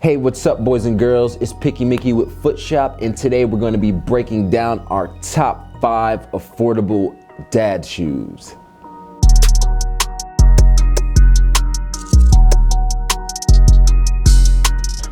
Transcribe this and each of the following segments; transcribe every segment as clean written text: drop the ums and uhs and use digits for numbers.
Hey, what's up, boys and girls? It's Piqi with Footshop, and today we're going to be breaking down our top 5 affordable dad shoes.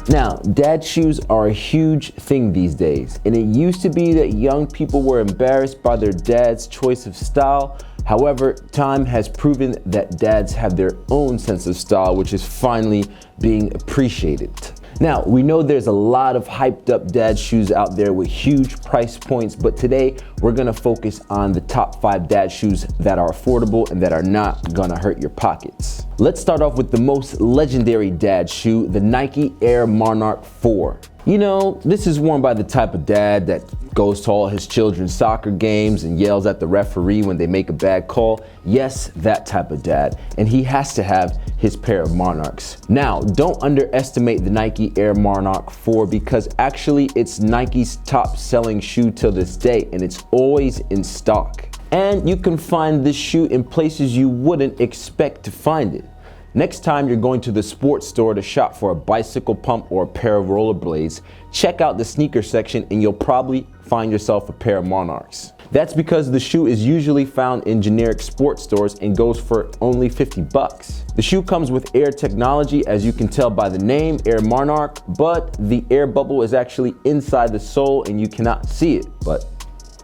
Now, dad shoes are a huge thing these days, and it used to be that young people were embarrassed by their dad's choice of style. However, time has proven that dads have their own sense of style, which is finally being appreciated. Now, we know there's a lot of hyped up dad shoes out there with huge price points, but today we're gonna focus on the top 5 dad shoes that are affordable and that are not gonna hurt your pockets. Let's start off with the most legendary dad shoe, the Nike Air Monarch 4. You know, this is worn by the type of dad that goes to all his children's soccer games and yells at the referee when they make a bad call. Yes, that type of dad. And he has to have his pair of Monarchs. Now, don't underestimate the Nike Air Monarch 4 because actually it's Nike's top selling shoe till this day, and it's always in stock. And you can find this shoe in places you wouldn't expect to find it. Next time you're going to the sports store to shop for a bicycle pump or a pair of rollerblades, check out the sneaker section and you'll probably find yourself a pair of Monarchs. That's because the shoe is usually found in generic sports stores and goes for only 50 bucks. The shoe comes with air technology, as you can tell by the name, Air Monarch, but the air bubble is actually inside the sole and you cannot see it, but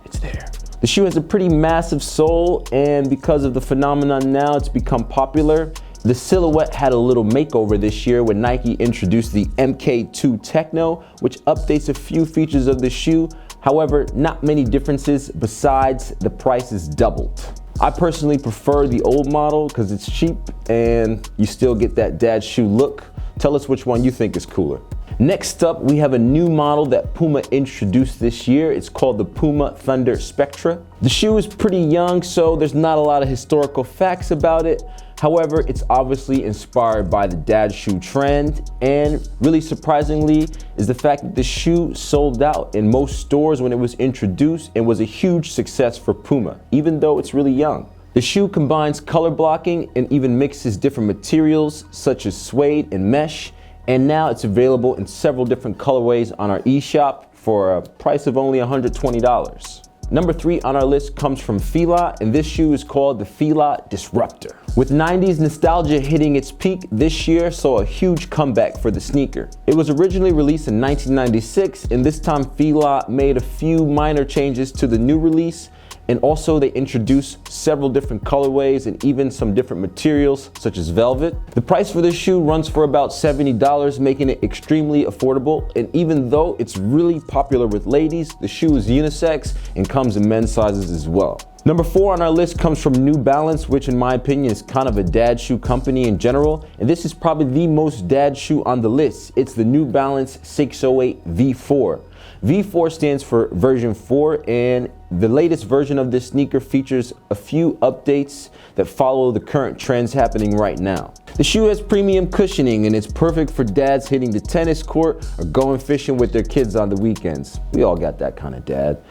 it's there. The shoe has a pretty massive sole, and because of the phenomenon now, it's become popular. The silhouette had a little makeover this year when Nike introduced the MK2 Techno, which updates a few features of the shoe. However, not many differences besides the price is doubled. I personally prefer the old model because it's cheap and you still get that dad shoe look. Tell us which one you think is cooler. Next up, we have a new model that Puma introduced this year. It's called the Puma Thunder Spectra. The shoe is pretty young, so there's not a lot of historical facts about it. However, it's obviously inspired by the dad shoe trend, and really surprisingly is the fact that the shoe sold out in most stores when it was introduced and was a huge success for Puma, even though it's really young. The shoe combines color blocking and even mixes different materials such as suede and mesh, and now it's available in several different colorways on our eShop for a price of only $120. Number 3 on our list comes from Fila, and this shoe is called the Fila Disruptor. With 90s nostalgia hitting its peak, this year saw a huge comeback for the sneaker. It was originally released in 1996, and this time Fila made a few minor changes to the new release, and also they introduced several different colorways and even some different materials such as velvet. The price for this shoe runs for about $70, making it extremely affordable, and even though it's really popular with ladies, the shoe is unisex and comes in men's sizes as well. Number 4 on our list comes from New Balance, which in my opinion is kind of a dad shoe company in general, and this is probably the most dad shoe on the list. It's the New Balance 608 V4. V4 stands for version 4, and the latest version of this sneaker features a few updates that follow the current trends happening right now. The shoe has premium cushioning and it's perfect for dads hitting the tennis court or going fishing with their kids on the weekends. We all got that kind of dad.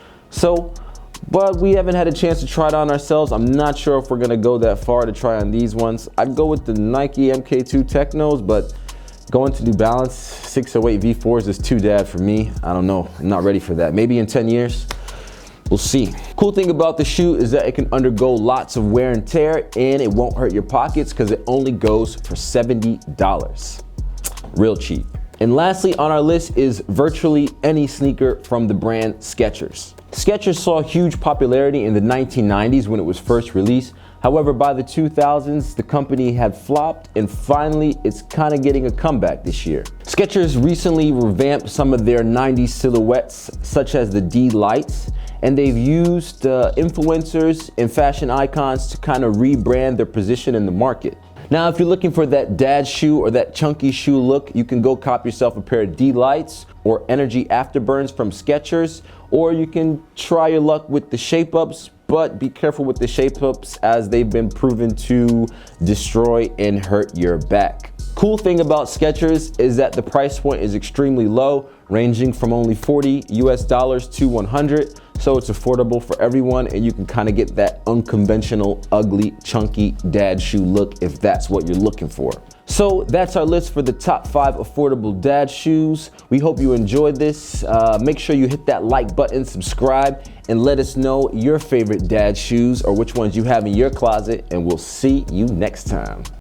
But we haven't had a chance to try it on ourselves. I'm not sure if we're gonna go that far to try on these ones. I'd go with the Nike MK2 Technos, but going to New Balance 608 V4s is too dad for me. I don't know, I'm not ready for that. Maybe in 10 years, we'll see. Cool thing about the shoe is that it can undergo lots of wear and tear and it won't hurt your pockets because it only goes for $70. Real cheap. And lastly on our list is virtually any sneaker from the brand Skechers. Skechers saw huge popularity in the 1990s when it was first released. However, by the 2000s, the company had flopped, and finally, it's kind of getting a comeback this year. Skechers recently revamped some of their 90s silhouettes, such as the D lights, and they've used influencers and fashion icons to kind of rebrand their position in the market. Now, if you're looking for that dad shoe or that chunky shoe look, you can go cop yourself a pair of D lights or Energy Afterburns from Skechers, or you can try your luck with the shape-ups, but be careful with the shape-ups as they've been proven to destroy and hurt your back. Cool thing about Skechers is that the price point is extremely low, ranging from only $40 US to $100. so it's affordable for everyone, and you can kind of get that unconventional, ugly, chunky dad shoe look if that's what you're looking for. So that's our list for the top 5 affordable dad shoes. We hope you enjoyed this. Make sure you hit that like button, subscribe, and let us know your favorite dad shoes or which ones you have in your closet, and we'll see you next time.